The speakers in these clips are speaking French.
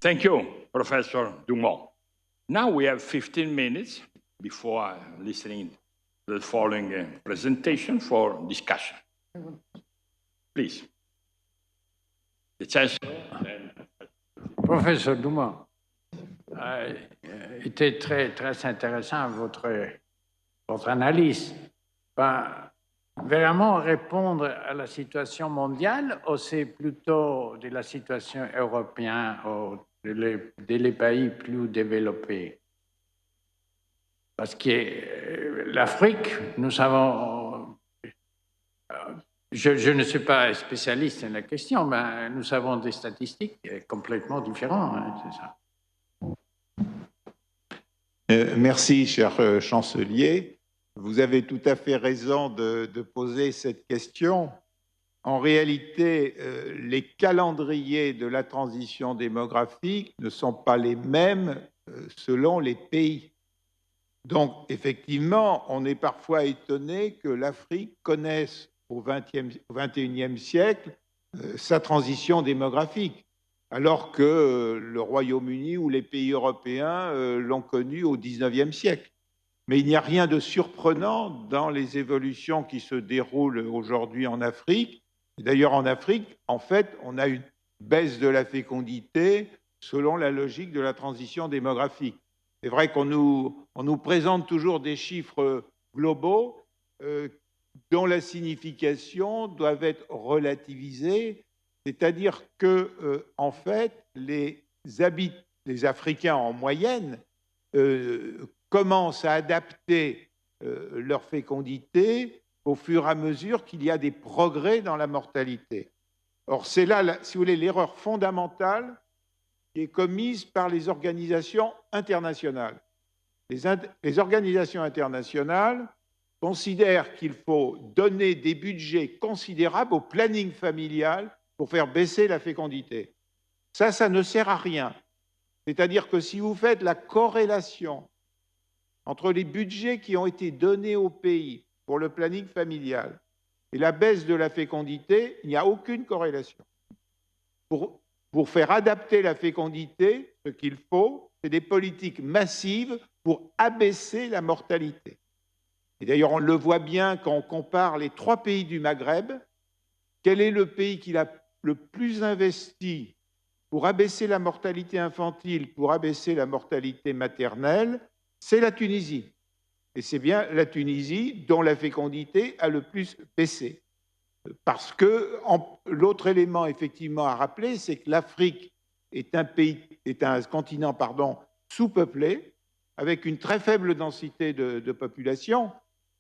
Thank you, Professor Dumont. Now we have 15 minutes before listening to the following presentation for discussion. Please. The Chancellor. Professeur Dumont, était très intéressant votre analyse. Vraiment répondre à la situation mondiale ou c'est plutôt de la situation européenne ou des pays plus développés? Parce que l'Afrique, nous avons... Je ne suis pas spécialiste en la question, mais nous avons des statistiques complètement différentes, hein, c'est ça. Merci, cher chancelier. Vous avez tout à fait raison de poser cette question. En réalité, les calendriers de la transition démographique ne sont pas les mêmes selon les pays. Donc, effectivement, on est parfois étonné que l'Afrique connaisse au XXIe siècle sa transition démographique, alors que le Royaume-Uni ou les pays européens l'ont connue au XIXe siècle. Mais il n'y a rien de surprenant dans les évolutions qui se déroulent aujourd'hui en Afrique. D'ailleurs, en Afrique, en fait, on a une baisse de la fécondité selon la logique de la transition démographique. C'est vrai qu'on nous présente toujours des chiffres globaux dont la signification doit être relativisée, c'est-à-dire que, en fait, les Africains en moyenne commencent à adapter leur fécondité au fur et à mesure qu'il y a des progrès dans la mortalité. Or, c'est là, si vous voulez, l'erreur fondamentale qui est commise par les organisations internationales. Les organisations internationales considèrent qu'il faut donner des budgets considérables au planning familial pour faire baisser la fécondité. Ça ne sert à rien. C'est-à-dire que si vous faites la corrélation entre les budgets qui ont été donnés au pays pour le planning familial et la baisse de la fécondité, il n'y a aucune corrélation. Pour faire adapter la fécondité, ce qu'il faut, c'est des politiques massives pour abaisser la mortalité. Et d'ailleurs, on le voit bien quand on compare les 3 pays du Maghreb. Quel est le pays qui a le plus investi pour abaisser la mortalité infantile, pour abaisser la mortalité maternelle? C'est la Tunisie. Et c'est bien la Tunisie dont la fécondité a le plus baissé. Parce que l'autre élément, effectivement, à rappeler, c'est que l'Afrique est un continent sous-peuplé, avec une très faible densité de population,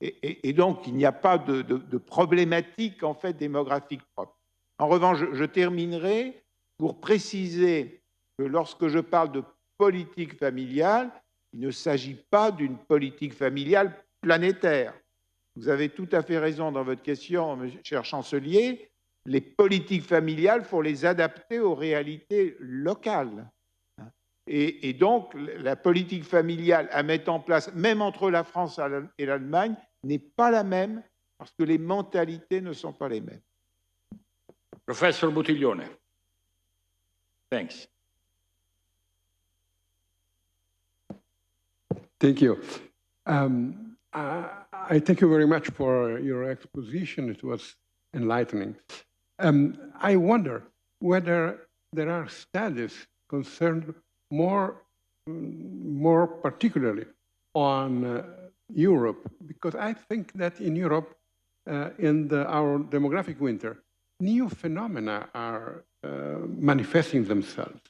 et donc il n'y a pas de problématique en fait démographique propre. En revanche, je terminerai pour préciser que lorsque je parle de politique familiale, il ne s'agit pas d'une politique familiale planétaire. Vous avez tout à fait raison dans votre question, cher chancelier. Les politiques familiales, il faut les adapter aux réalités locales. Et donc, la politique familiale à mettre en place, même entre la France et l'Allemagne, n'est pas la même parce que les mentalités ne sont pas les mêmes. Professor Buttiglione. Thanks. Thank you. I thank you very much for your exposition. It was enlightening. I wonder whether there are studies concerned more particularly on Europe, because I think that in Europe, in our demographic winter, new phenomena are manifesting themselves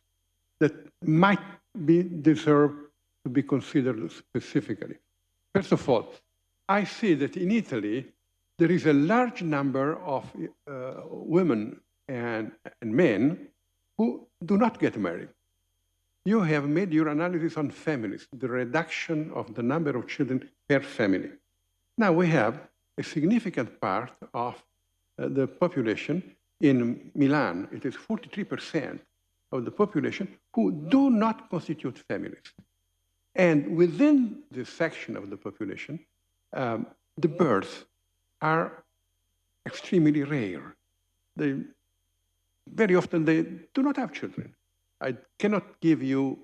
that might deserve to be considered specifically. First of all, I see that in Italy, there is a large number of women and men who do not get married. You have made your analysis on families, the reduction of the number of children per family. Now we have a significant part of the population in Milan. It is 43% of the population who do not constitute families. And within this section of the population, the births are extremely rare. Very often they do not have children. I cannot give you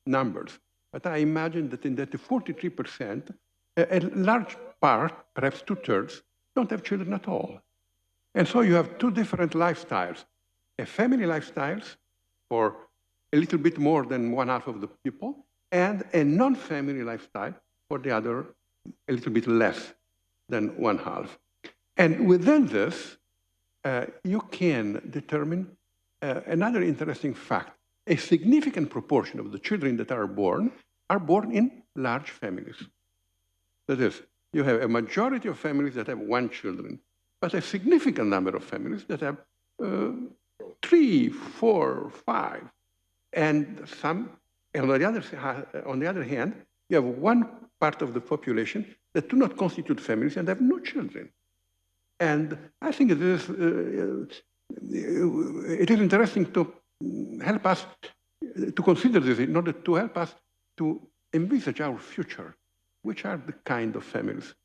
numbers, but I imagine that in that 43%, a large part, perhaps 2/3, don't have children at all. And so you have two different lifestyles, a family lifestyles for a little bit more than 1/2 of the people, and a non-family lifestyle for the other, a little bit less than 1/2. And within this, you can determine another interesting fact. A significant proportion of the children that are born in large families. That is, you have a majority of families that have 1 child, but a significant number of families that have 3, 4, 5. And some, on the other hand, you have one part of the population that do not constitute families and have no children. And I think it is interesting to help us to consider this in order to help us to envisage our future, which are the kind of families.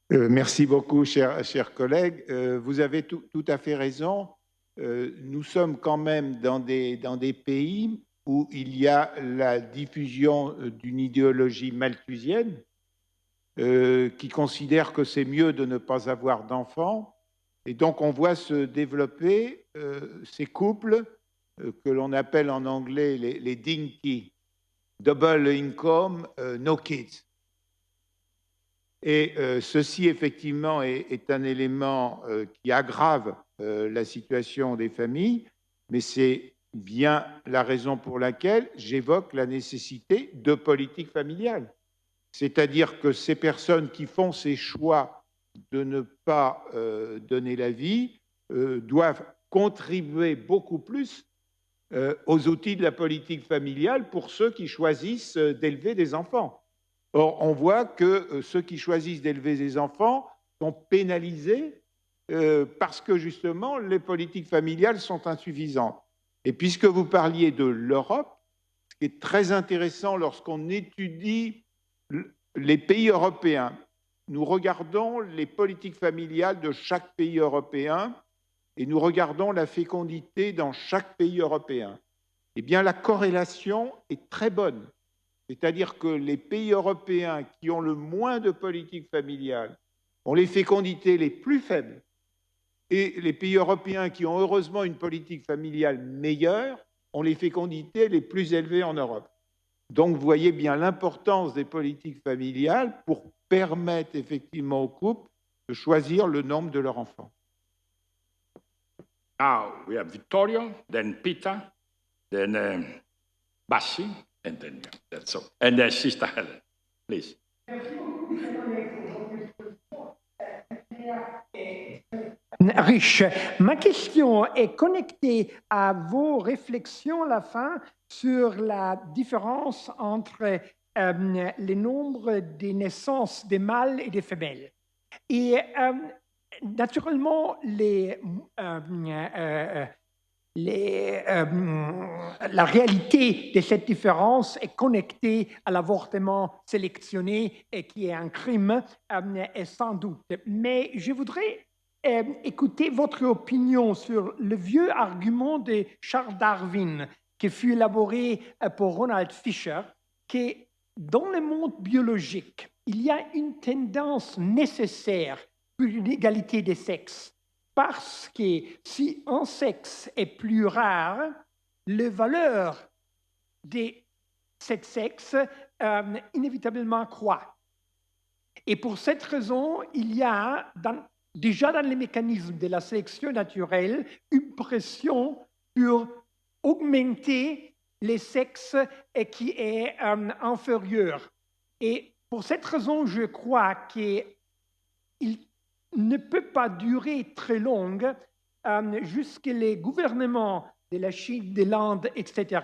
Merci beaucoup, chers collègues. Vous avez tout à fait raison. Nous sommes quand même dans des pays où il y a la diffusion d'une idéologie malthusienne qui considère que c'est mieux de ne pas avoir d'enfants. Et donc, on voit se développer ces couples que l'on appelle en anglais les dinky, double income, no kids. Et ceci, effectivement, est un élément qui aggrave la situation des familles, mais c'est bien la raison pour laquelle j'évoque la nécessité de politique familiale. C'est-à-dire que ces personnes qui font ces choix de ne pas donner la vie doivent contribuer beaucoup plus aux outils de la politique familiale pour ceux qui choisissent d'élever des enfants. Or, on voit que ceux qui choisissent d'élever des enfants sont pénalisés parce que, justement, les politiques familiales sont insuffisantes. Et puisque vous parliez de l'Europe, ce qui est très intéressant lorsqu'on étudie les pays européens, nous regardons les politiques familiales de chaque pays européen et nous regardons la fécondité dans chaque pays européen. Eh bien, la corrélation est très bonne. C'est-à-dire que les pays européens qui ont le moins de politique familiale ont les fécondités les plus faibles, et les pays européens qui ont heureusement une politique familiale meilleure ont les fécondités les plus élevées en Europe. Donc, vous voyez bien l'importance des politiques familiales pour permettre effectivement aux couples de choisir le nombre de leurs enfants. Now we have Vittorio, then Peter, then Bassi, and then that's all. And then Sister Helen, please. Riche. Ma question est connectée à vos réflexions à la fin sur la différence entre les nombres des naissances des mâles et des femelles. Et naturellement, la réalité de cette différence est connectée à l'avortement sélectionné, et qui est un crime, et sans doute. Mais je voudrais écouter votre opinion sur le vieux argument de Charles Darwin, qui fut élaboré pour Ronald Fisher, que dans le monde biologique, il y a une tendance nécessaire pour une égalité des sexes. Parce que si un sexe est plus rare, la valeur de ce sexe inévitablement croît. Et pour cette raison, il y a déjà dans les mécanismes de la sélection naturelle une pression pour augmenter les sexes qui est inférieur. Et pour cette raison, je crois qu'il ne peut pas durer très longue jusqu'à les gouvernements de la Chine, de l'Inde, etc.,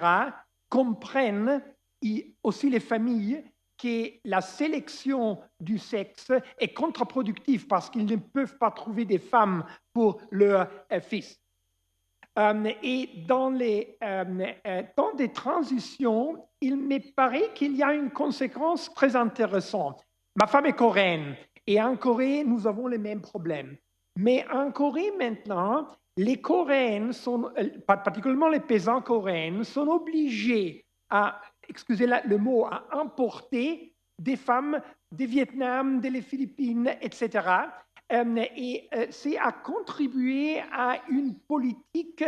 comprennent, et aussi les familles, que la sélection du sexe est contre-productive parce qu'ils ne peuvent pas trouver des femmes pour leur fils. Et dans les temps de transition, il me paraît qu'il y a une conséquence très intéressante. Ma femme est coréenne. Et en Corée, nous avons les mêmes problèmes. Mais en Corée maintenant, les Coréens sont, particulièrement les paysans coréens, sont obligés à, excusez le mot, à importer des femmes du Vietnam, des Philippines, etc. C'est à contribuer à une politique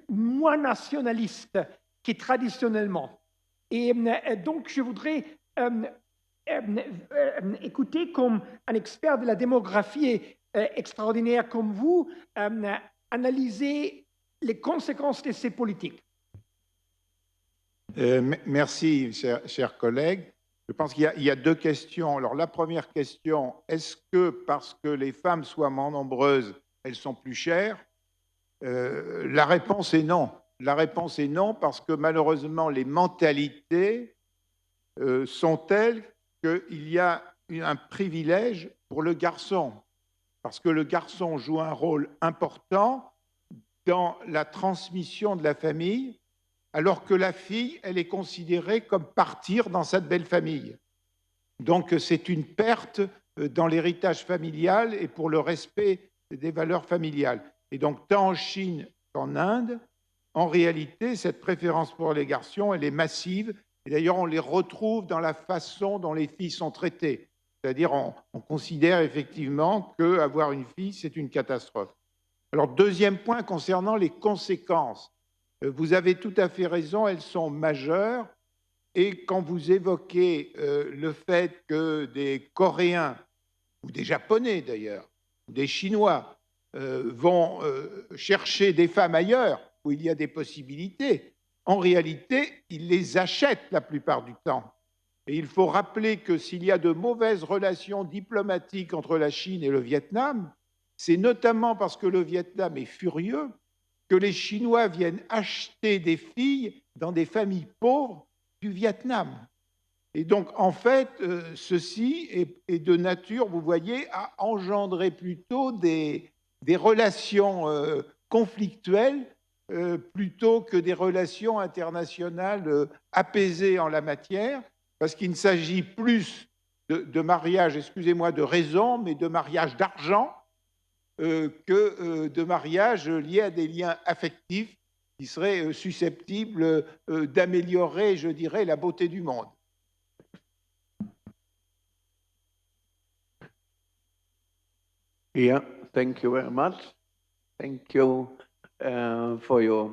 moins nationaliste qui traditionnellement. Et donc, je voudrais écouter comme un expert de la démographie extraordinaire comme vous, analyser les conséquences de ces politiques. Merci, chers collègues. Je pense qu'il y a deux questions. Alors, la première question, est-ce que parce que les femmes soient moins nombreuses, elles sont plus chères? La réponse est non. La réponse est non parce que malheureusement, les mentalités sont telles qu'il y a un privilège pour le garçon. Parce que le garçon joue un rôle important dans la transmission de la famille, alors que la fille, elle est considérée comme partir dans cette belle famille. Donc, c'est une perte dans l'héritage familial et pour le respect des valeurs familiales. Et donc, tant en Chine qu'en Inde, en réalité, cette préférence pour les garçons, elle est massive. Et d'ailleurs, on les retrouve dans la façon dont les filles sont traitées. C'est-à-dire, on considère effectivement qu'avoir une fille, c'est une catastrophe. Alors, deuxième point concernant les conséquences. Vous avez tout à fait raison, elles sont majeures. Et quand vous évoquez le fait que des Coréens, ou des Japonais d'ailleurs, ou des Chinois, vont chercher des femmes ailleurs, où il y a des possibilités, en réalité, ils les achètent la plupart du temps. Et il faut rappeler que s'il y a de mauvaises relations diplomatiques entre la Chine et le Vietnam, c'est notamment parce que le Vietnam est furieux que les Chinois viennent acheter des filles dans des familles pauvres du Vietnam. Et donc, en fait, ceci est de nature, vous voyez, à engendrer plutôt des relations conflictuelles plutôt que des relations internationales apaisées en la matière, parce qu'il ne s'agit plus de mariage, excusez-moi, de raison, mais de mariage d'argent, que de mariage lié à des liens affectifs qui seraient susceptibles d'améliorer, je dirais, la beauté du monde. Yeah, thank you very much. Thank you for your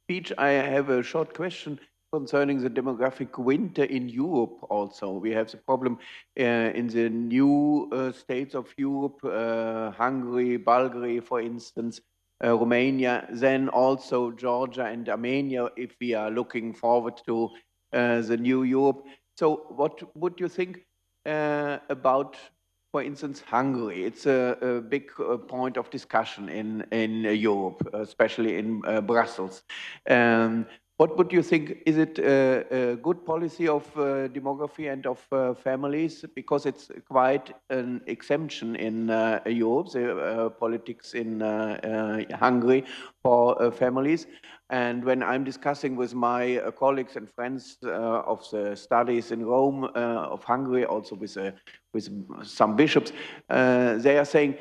speech. I have a short question concerning the demographic winter in Europe also. We have the problem in the new states of Europe, Hungary, Bulgaria, for instance, Romania, then also Georgia and Armenia, if we are looking forward to the new Europe. So what would you think about, for instance, Hungary? It's a big point of discussion in Europe, especially in Brussels. What would you think? Is it a good policy of demography and of families? Because it's quite an exemption in Europe, the politics in Hungary for families. And when I'm discussing with my colleagues and friends of the studies in Rome, of Hungary, also with some bishops, they are saying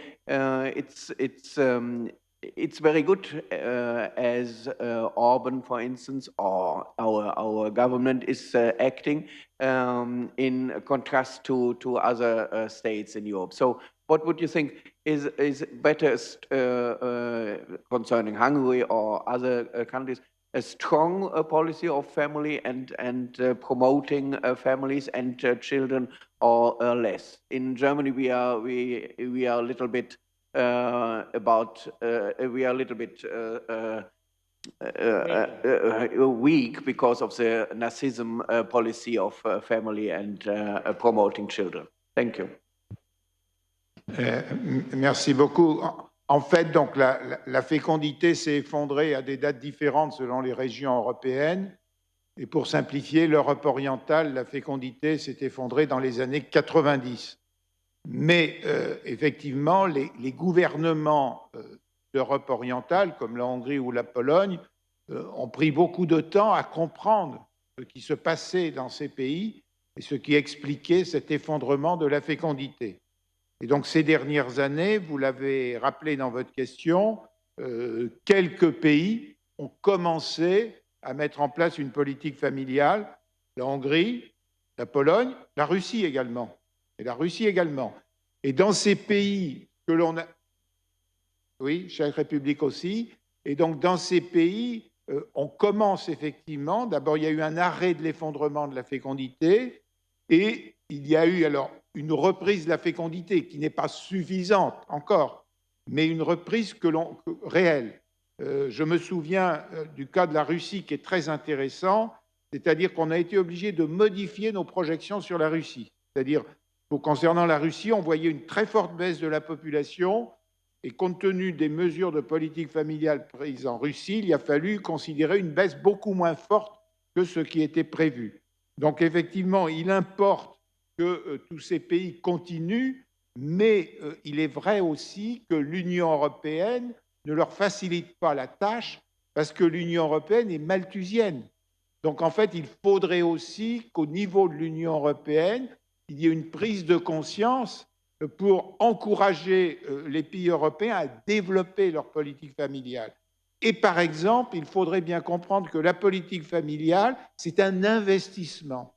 it's very good as Orban, for instance, or our government is acting in contrast to other states in Europe. So what would you think is better concerning Hungary or other countries? A strong policy of family and promoting families and children, or less? In Germany, we are a little bit weak because of the Nazism policy of family and promoting children. Thank you. Merci beaucoup. En fait, donc, la fécondité s'est effondrée à des dates différentes selon les régions européennes. Et pour simplifier, l'Europe orientale, la fécondité s'est effondrée dans les années 90. Mais effectivement, les gouvernements d'Europe orientale, comme la Hongrie ou la Pologne, ont pris beaucoup de temps à comprendre ce qui se passait dans ces pays et ce qui expliquait cet effondrement de la fécondité. Et donc ces dernières années, vous l'avez rappelé dans votre question, quelques pays ont commencé à mettre en place une politique familiale, la Hongrie, la Pologne, la Russie également. Et la Russie également. Et dans ces pays que l'on a... Oui, chaque république aussi. Et donc dans ces pays, on commence effectivement, d'abord il y a eu un arrêt de l'effondrement de la fécondité, et il y a eu alors une reprise de la fécondité qui n'est pas suffisante encore, mais une reprise réelle. Je me souviens du cas de la Russie qui est très intéressant, c'est-à-dire qu'on a été obligé de modifier nos projections sur la Russie. C'est-à-dire, concernant la Russie, on voyait une très forte baisse de la population, et compte tenu des mesures de politique familiale prises en Russie, il a fallu considérer une baisse beaucoup moins forte que ce qui était prévu. Donc effectivement, il importe que tous ces pays continuent, mais il est vrai aussi que l'Union européenne ne leur facilite pas la tâche parce que l'Union européenne est malthusienne. Donc en fait, il faudrait aussi qu'au niveau de l'Union européenne, il y ait une prise de conscience pour encourager les pays européens à développer leur politique familiale. Et par exemple, il faudrait bien comprendre que la politique familiale, c'est un investissement.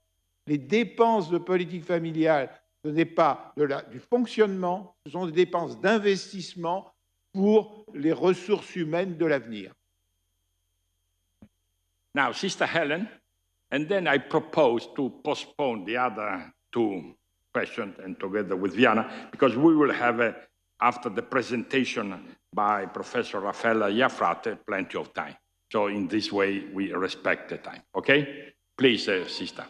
Les dépenses de politique familiale, ce n'est pas du fonctionnement, ce sont des dépenses d'investissement pour les ressources humaines de l'avenir. Now, Sister Helen, and then I propose to postpone the other two questions and together with Viana, because we will have, after the presentation by Professor Raffaella Iafrate, plenty of time. So in this way, we respect the time, okay? Please, Sister.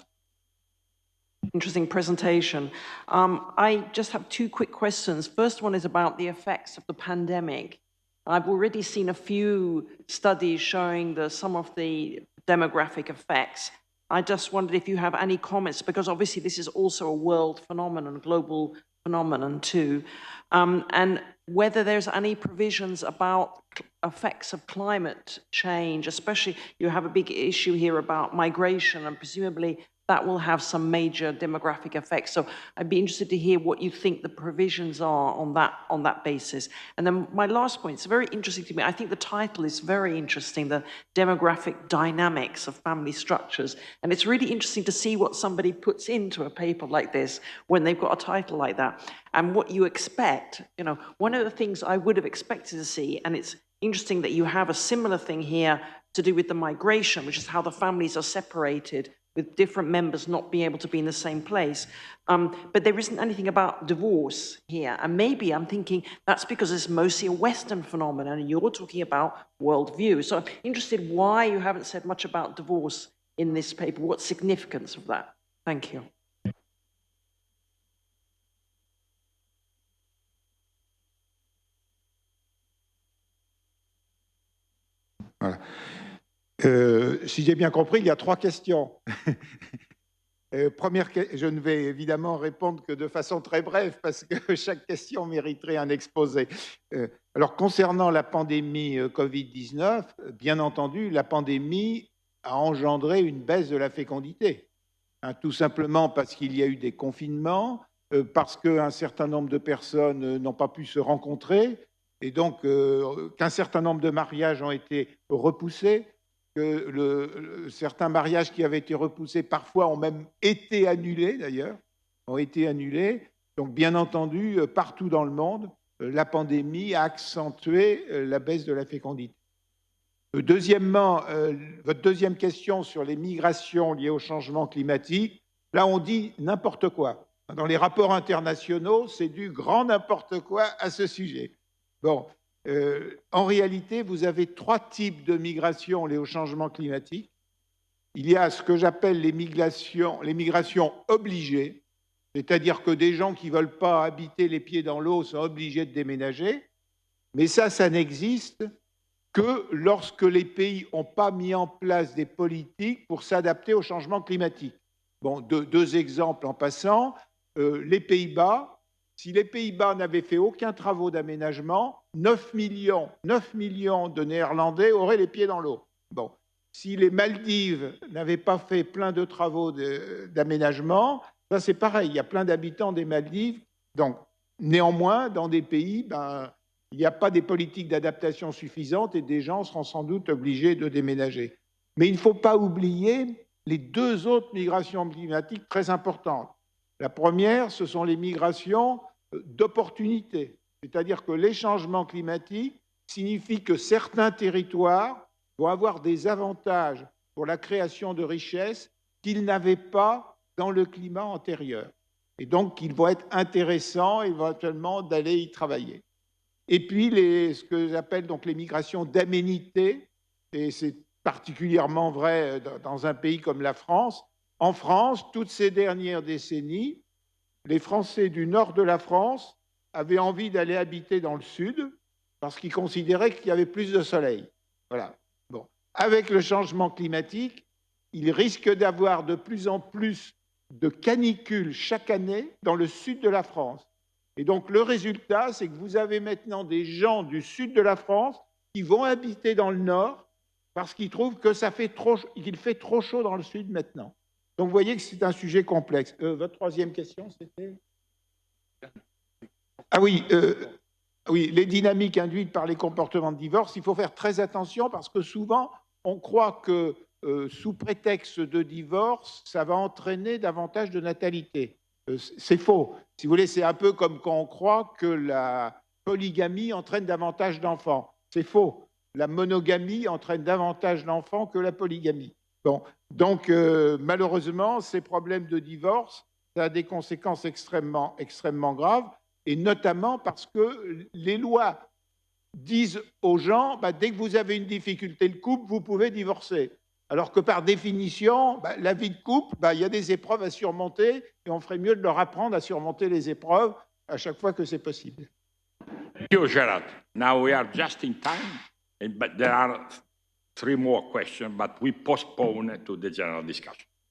Interesting presentation. I just have two quick questions. First one is about the effects of the pandemic. I've already seen a few studies showing some of the demographic effects. I just wondered if you have any comments, because obviously this is also a world phenomenon, a global phenomenon too, and whether there's any provisions about effects of climate change, especially you have a big issue here about migration, and presumably that will have some major demographic effects. So I'd be interested to hear what you think the provisions are on that basis. And then my last point, it's very interesting to me, I think the title is very interesting, the demographic dynamics of family structures. And it's really interesting to see what somebody puts into a paper like this when they've got a title like that, and what you expect. You know, one of the things I would have expected to see, and it's interesting that you have a similar thing here to do with the migration, which is how the families are separated, with different members not being able to be in the same place. But there isn't anything about divorce here. And maybe I'm thinking that's because it's mostly a Western phenomenon and you're talking about worldview. So I'm interested why you haven't said much about divorce in this paper. What's significance of that? Thank you. Voilà. Si j'ai bien compris, il y a trois questions. Je ne vais évidemment répondre que de façon très brève parce que chaque question mériterait un exposé. Alors, concernant la pandémie Covid-19, bien entendu, la pandémie a engendré une baisse de la fécondité. Tout simplement parce qu'il y a eu des confinements, parce qu'un certain nombre de personnes n'ont pas pu se rencontrer, et donc qu'un certain nombre de mariages ont été repoussés, que certains mariages qui avaient été repoussés parfois ont même été annulés d'ailleurs, ont été annulés. Donc bien entendu, partout dans le monde, la pandémie a accentué la baisse de la fécondité. Deuxièmement, votre deuxième question sur les migrations liées au changement climatique, là on dit n'importe quoi. Dans les rapports internationaux, c'est du grand n'importe quoi à ce sujet. Bon. En réalité, vous avez trois types de migrations liées au changement climatique. Il y a ce que j'appelle les migrations obligées, c'est-à-dire que des gens qui ne veulent pas habiter les pieds dans l'eau sont obligés de déménager. Mais ça n'existe que lorsque les pays n'ont pas mis en place des politiques pour s'adapter au changement climatique. Bon, deux exemples en passant. Les Pays-Bas. Si les Pays-Bas n'avaient fait aucun travaux d'aménagement, 9 millions de Néerlandais auraient les pieds dans l'eau. Bon. Si les Maldives n'avaient pas fait plein de travaux d'aménagement, ça c'est pareil, il y a plein d'habitants des Maldives. Donc, Néanmoins, dans des pays, il n'y a pas des politiques d'adaptation suffisantes et des gens seront sans doute obligés de déménager. Mais il ne faut pas oublier les deux autres migrations climatiques très importantes. La première, ce sont les migrations d'opportunités, c'est-à-dire que les changements climatiques signifient que certains territoires vont avoir des avantages pour la création de richesses qu'ils n'avaient pas dans le climat antérieur. Et donc, il va être intéressant éventuellement d'aller y travailler. Et puis, ce que j'appelle donc les migrations d'aménité, et c'est particulièrement vrai dans un pays comme la France. En France, toutes ces dernières décennies, les Français du nord de la France avaient envie d'aller habiter dans le sud parce qu'ils considéraient qu'il y avait plus de soleil. Voilà. Bon. Avec le changement climatique, il risque d'avoir de plus en plus de canicules chaque année dans le sud de la France. Et donc, le résultat, c'est que vous avez maintenant des gens du sud de la France qui vont habiter dans le nord parce qu'ils trouvent que qu'il fait trop chaud dans le sud maintenant. Donc, vous voyez que c'est un sujet complexe. Votre troisième question, c'était? Ah oui, oui, les dynamiques induites par les comportements de divorce, il faut faire très attention parce que souvent, on croit que sous prétexte de divorce, ça va entraîner davantage de natalité. C'est faux. Si vous voulez, c'est un peu comme quand on croit que la polygamie entraîne davantage d'enfants. C'est faux. La monogamie entraîne davantage d'enfants que la polygamie. Bon. Donc, malheureusement, ces problèmes de divorce, ça a des conséquences extrêmement, extrêmement graves, et notamment parce que les lois disent aux gens, dès que vous avez une difficulté de couple, vous pouvez divorcer. Alors que par définition, la vie de couple, il y a des épreuves à surmonter et on ferait mieux de leur apprendre à surmonter les épreuves à chaque fois que c'est possible. Thank you, Gerard. Now we are just in time, but there are 3 more questions, but we postpone to the general discussion.